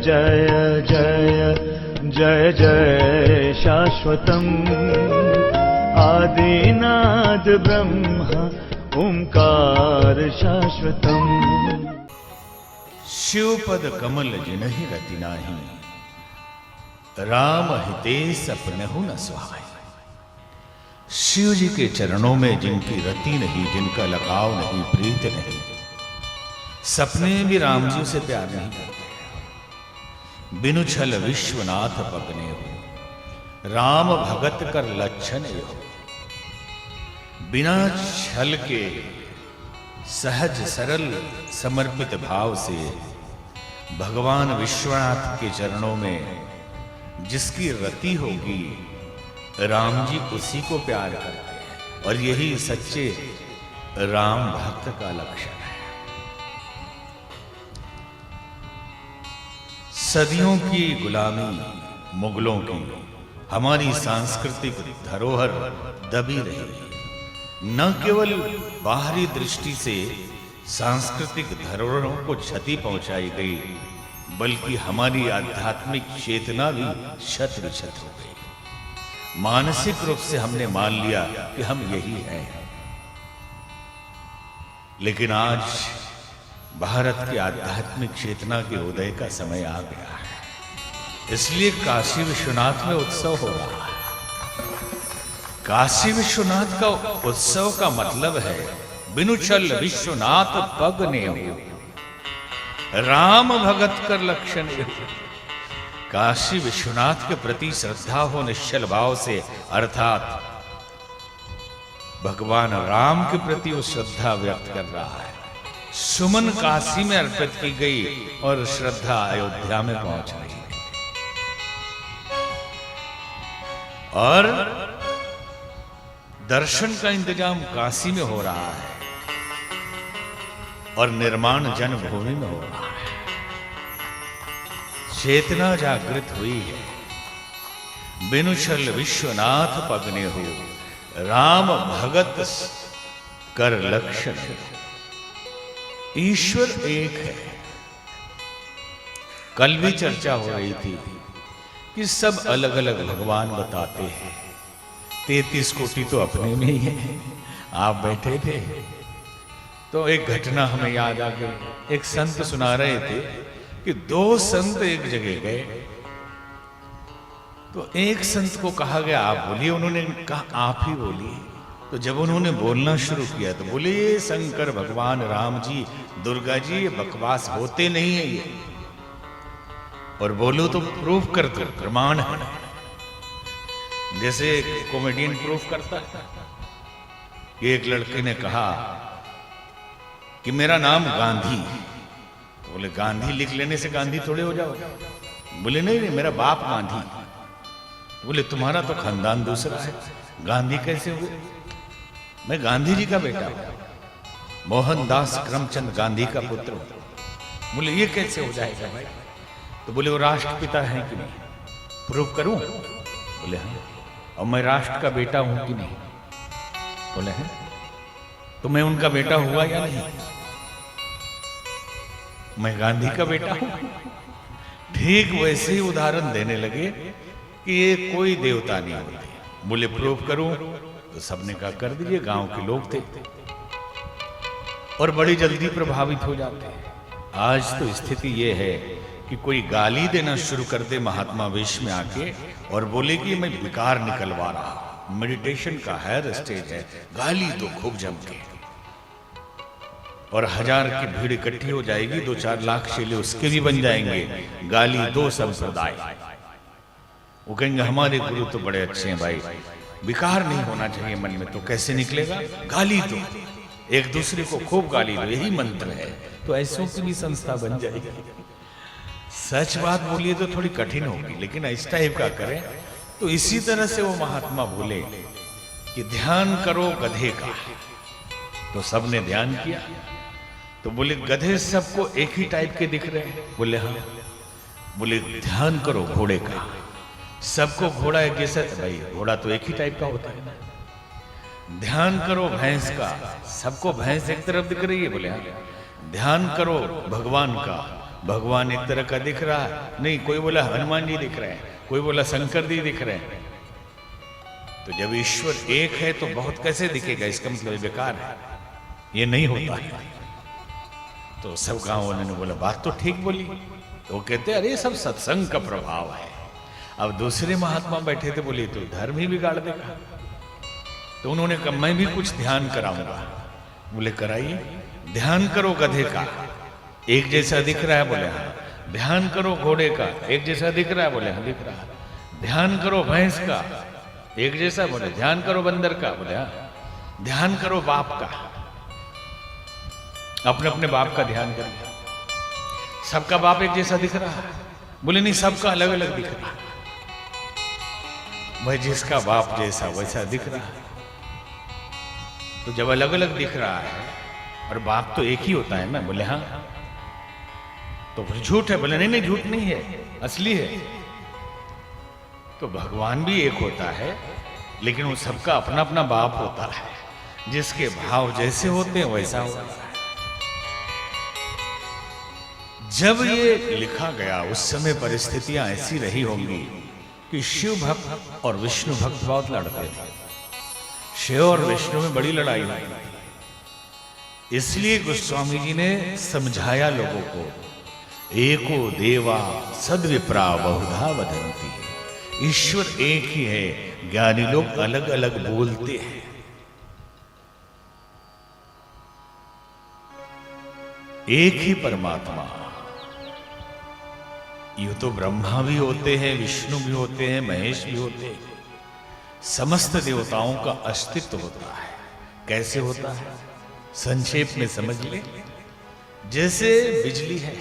जय जय जय जय शाश्वतम् आदिनाद ब्रह्म ओंकार शाश्वतम्। शिवपद कमल जिनहि रति नाही, राम हिते सपनहु न सुहाय। शिव जी के चरणों में जिनकी रति नहीं, जिनका लगाव नहीं, प्रीत नहीं, सपने भी राम जी से प्यार नहीं करते। बिनु छल विश्वनाथ पगने हो, राम भगत कर लक्षण हो। बिना छल के सहज सरल समर्पित भाव से भगवान विश्वनाथ के चरणों में जिसकी रति होगी, राम जी उसी को प्यार करते हैं। और यही सच्चे राम भक्त का लक्षण है। सदियों की गुलामी मुगलों की हमारी सांस्कृतिक धरोहर दबी रही। न केवल बाहरी दृष्टि से सांस्कृतिक धरोहरों को क्षति पहुंचाई गई, बल्कि हमारी आध्यात्मिक चेतना भी शत विक्षत हो गई। मानसिक रूप से हमने मान लिया कि हम यही हैं। लेकिन आज भारत की आध्यात्मिक चेतना के उदय का समय आ गया है। इसलिए काशी विश्वनाथ में उत्सव हो रहा है। काशी विश्वनाथ का उत्सव का मतलब है बिनु छल विश्वनाथ पग ने हो, राम भगत कर लक्षण। काशी विश्वनाथ के प्रति श्रद्धा हो निश्चल भाव से, अर्थात भगवान राम के प्रति वो श्रद्धा व्यक्त कर रहा है। सुमन काशी में अर्पित की गई और श्रद्धा अयोध्या में पहुंच रही है। और दर्शन का इंतजाम काशी में हो रहा है और निर्माण जन्मभूमि में हो रहा है। चेतना जागृत हुई है। बिनु छल विश्वनाथ पगने हो, राम भगत कर लक्षण। ईश्वर एक है। कल भी चर्चा हो रही थी कि सब अलग अलग भगवान बताते हैं। 33 कोटि तो अपने में ही है। आप बैठे थे तो एक घटना हमें याद आ गई। एक संत सुना रहे थे कि 2 संत एक जगह गए, तो एक संत को कहा गया आप बोलिए। उन्होंने कहा आप ही बोलिए। तो जब उन्होंने बोलना शुरू किया तो बोले ये शंकर भगवान राम जी दुर्गा जी ये बकवास होते नहीं है ये, और बोलो तो प्रूफ कर दो, प्रमाण है। जैसे कॉमेडियन प्रूफ करता है। एक लड़के ने कहा कि मेरा नाम गांधी। तो बोले गांधी लिख लेने से गांधी थोड़े हो जाओ। बोले नहीं नहीं मेरा बाप गांधी। तो बोले तुम्हारा तो खानदान दूसरा है, गांधी कैसे हुए? मैं गांधी जी का बेटा हूं, मोहनदास करमचंद गांधी का पुत्र हूं। बोले ये कैसे हो जाएगा भाई? तो बोले वो राष्ट्रपिता है कि नहीं, प्रूफ करूं? बोले हाँ। और मैं राष्ट्र का बेटा हूं कि नहीं? बोले हैं। तो मैं उनका बेटा हुआ या नहीं? मैं गांधी का बेटा हूं। ठीक वैसे ही उदाहरण देने लगे कि ये कोई देवता नहीं होते। बोले प्रूफ करूं? तो सबने कहा कर दीजिए। गांव के लोग थे और बड़ी जल्दी प्रभावित हो जाते हैं। आज तो स्थिति ये है कि कोई गाली देना शुरू कर दे महात्मा वेश में आके और बोले कि मैं विकार निकलवा रहा। मेडिटेशन का हायर स्टेज है, गाली दो खूब जम के, और 1000 की भीड़ इकट्ठी हो जाएगी। 2-4 लाख चेले उसके भी बन जाएंगे। गाली दो संप्रदाय। वो कहेंगे हमारे गुरु तो बड़े अच्छे हैं भाई, विकार नहीं होना चाहिए मन में। तो कैसे निकलेगा? गाली दो, एक दूसरे को खूब गाली दो, यही मंत्र है। तो ऐसों की भी संस्था बन जाएगी। सच बात बोलिए तो थोड़ी कठिन होगी, लेकिन इस टाइप का करें तो इसी तरह से वो महात्मा बोले कि ध्यान करो गधे का। तो सबने ध्यान किया। तो बोले गधे सबको एक ही टाइप के दिख रहे हैं? बोले हाँ। बोले ध्यान करो घोड़े का। सबको घोड़ा एक जैसा? भाई घोड़ा तो एक ही टाइप का होता है ना। ध्यान करो भैंस का। सबको भैंस एक तरफ दिख रही है? बोले हाँ। ध्यान करो भगवान का, भगवान एक तरह का दिख रहा है, नहीं कोई बोला हनुमान जी दिख रहे हैं, कोई बोला शंकर जी दिख रहे हैं। तो जब ईश्वर एक है तो बहुत कैसे दिखेगा, इसका मतलब बेकार है, ये नहीं होता है। तो सब गांव वालों ने बोला बात तो ठीक बोली। तो वो कहते अरे सब सत्संग का प्रभाव है। अब दूसरे महात्मा बैठे थे, बोले तो धर्म ही बिगाड़ देगा। तो उन्होंने कहा मैं भी कुछ ध्यान कराऊंगा। बोले कराइए। ध्यान करो गधे का, एक जैसा दिख रहा है, बोले हाँ। ध्यान करो घोड़े का, एक जैसा दिख रहा है, बोले हाँ दिख रहा है। ध्यान करो भैंस का, एक जैसा, बोले ध्यान करो बंदर का, बोले हाँ। ध्यान करो बाप का, अपने अपने बाप का ध्यान करिए। सबका बाप एक जैसा दिख रहा है, बोले नहीं सबका अलग अलग दिख रहा है। भाई जिसका बाप जैसा वैसा दिख रहा है। तो जब अलग अलग दिख रहा है और बाप तो एक ही होता है ना, बोले हाँ। तो फिर झूठ है, बोले नहीं नहीं झूठ नहीं है, असली है। तो भगवान भी एक होता है, लेकिन वो सबका अपना अपना बाप होता है, जिसके भाव जैसे होते हैं वैसा होता है। जब ये लिखा गया उस समय परिस्थितियां ऐसी रही होंगी कि शिव भक्त और विष्णु भक्त बहुत लड़ते थे। शिव और विष्णु में बड़ी लड़ाई हुई। इसलिए गोस्वामी जी ने समझाया लोगों को, एको देवा सद्विप्रा बहुधा वदंती। ईश्वर एक ही है, ज्ञानी लोग अलग अलग बोलते हैं। एक ही परमात्मा। यूं तो ब्रह्मा भी होते हैं, विष्णु भी होते हैं, महेश भी होते हैं। समस्त देवताओं का अस्तित्व होता है। कैसे होता है संक्षेप में समझ ले। जैसे बिजली है,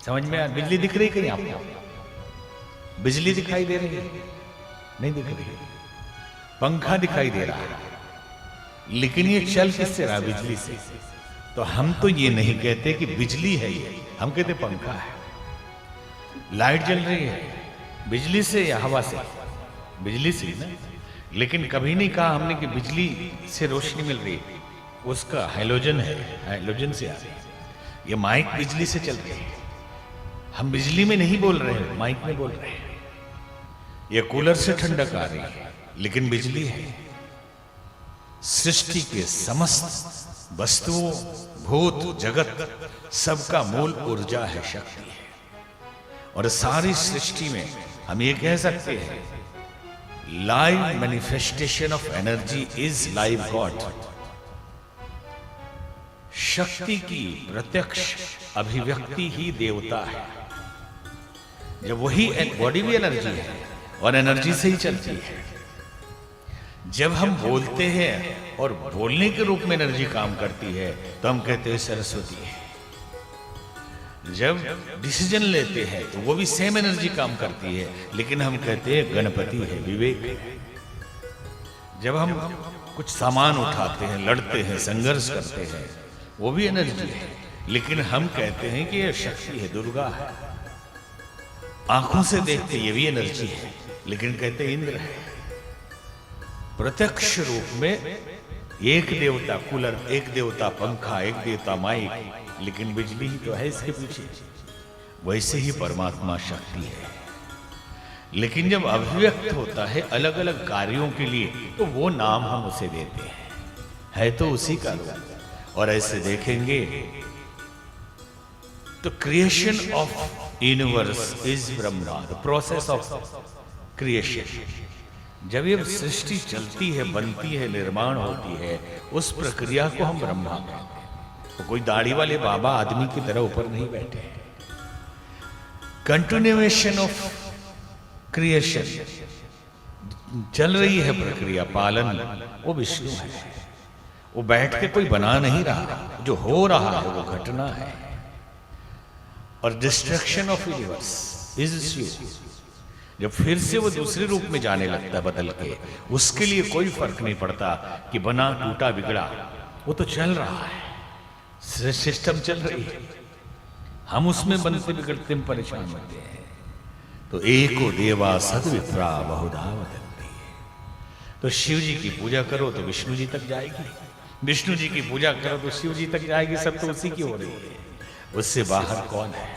समझ में आ? बिजली दिख रही कहीं आपको? बिजली दिखाई दे रही है? नहीं दिख रही। पंखा दिखाई दे रहा है, लेकिन ये चल किससे रहा? बिजली से। तो हम तो ये नहीं कहते कि बिजली है ये, हम कहते पंखा है। लाइट जल रही है बिजली से या हवा से? बिजली से ना। लेकिन कभी नहीं कहा हमने कि बिजली से रोशनी मिल रही है, उसका हैलोजन है, हैलोजन से आ रही है। ये माइक बिजली से चल रही है, हम बिजली में नहीं बोल रहे हैं, माइक में बोल रहे हैं। ये कूलर से ठंडक आ रही है, लेकिन बिजली है। सृष्टि के समस्त वस्तुओं, भूत जगत, सबका मूल ऊर्जा है, शक्ति है। और सारी सृष्टि में हम ये कह सकते हैं, live manifestation of energy is live God. शक्ति की प्रत्यक्ष अभिव्यक्ति ही देवता है। जब वही बॉडी भी एनर्जी है और एनर्जी से ही चलती है। जब हम बोलते हैं और बोलने के रूप में एनर्जी काम करती है, तो हम कहते हैं सरस्वती है। जब डिसीजन लेते हैं तो वो भी सेम एनर्जी काम करती है, लेकिन हम कहते हैं गणपति है, विवेक है। जब हम कुछ सामान उठाते हैं, लड़ते हैं, संघर्ष करते हैं, वो भी एनर्जी है, लेकिन हम कहते हैं कि ये शक्ति है, दुर्गा है। आंखों से देखते ये भी एनर्जी है, लेकिन कहते इंद्र है। प्रत्यक्ष रूप में एक देवता कूलर, एक देवता पंखा, एक देवता माइक, लेकिन बिजली ही तो है इसके पीछे। वैसे ही परमात्मा शक्ति है, लेकिन जब अभिव्यक्त होता है अलग अलग कार्यों के लिए, तो वो नाम हम उसे देते हैं, है तो उसी का रूप। और ऐसे देखेंगे तो creation of universe is Brahma, the process of creation. जब ये सृष्टि चलती है, बनती है, निर्माण होती है, उस प्रक्रिया को हम ब्रह्मा कहते हैं। तो कोई दाढ़ी वाले बाबा आदमी की तरह ऊपर नहीं बैठे। कंटिन्यूएशन ऑफ क्रिएशन, चल रही है प्रक्रिया, पालन, वो विष्णु है। वो बैठ के कोई बना नहीं रहा, जो हो रहा है वो घटना है। और destruction of universe is Shiva. जब फिर से वो दूसरे रूप में जाने लगता है बदल के, उसके लिए कोई फर्क नहीं पड़ता कि बना, टूटा, बिगड़ा, वो तो चल रहा है, सिस्टम चल रही है। हम उसमें बनते बिगड़ते में परेशान होते हैं। तो एको देवा सद्विप्रा बहुधा वदन्ति। तो शिव जी की पूजा करो तो विष्णु जी तक जाएगी, विष्णु जी की पूजा करो तो शिव जी तक जाएगी, सब तो उसी की हो रही है। उससे बाहर कौन है?